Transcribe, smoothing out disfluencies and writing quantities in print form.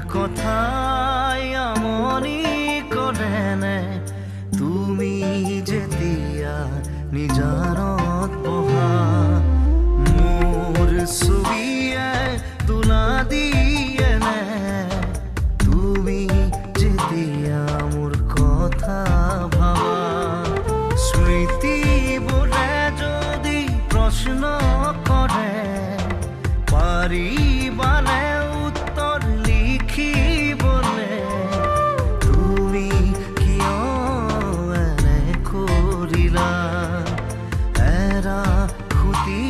কথাই আমনি কৰে নে তুমি যেতিয়া নিজানত বহা মোৰ ছবিয়ে তোলা দিয়ে নে তুমি যেতিয়া মোৰ কথা ভাবা স্মৃতিবোৰে যদি প্ৰশ্ন কৰে পাৰিবানে উত্তৰ লিখিবলে তুমি কিয় এনে কৰিলা এৰা খুটি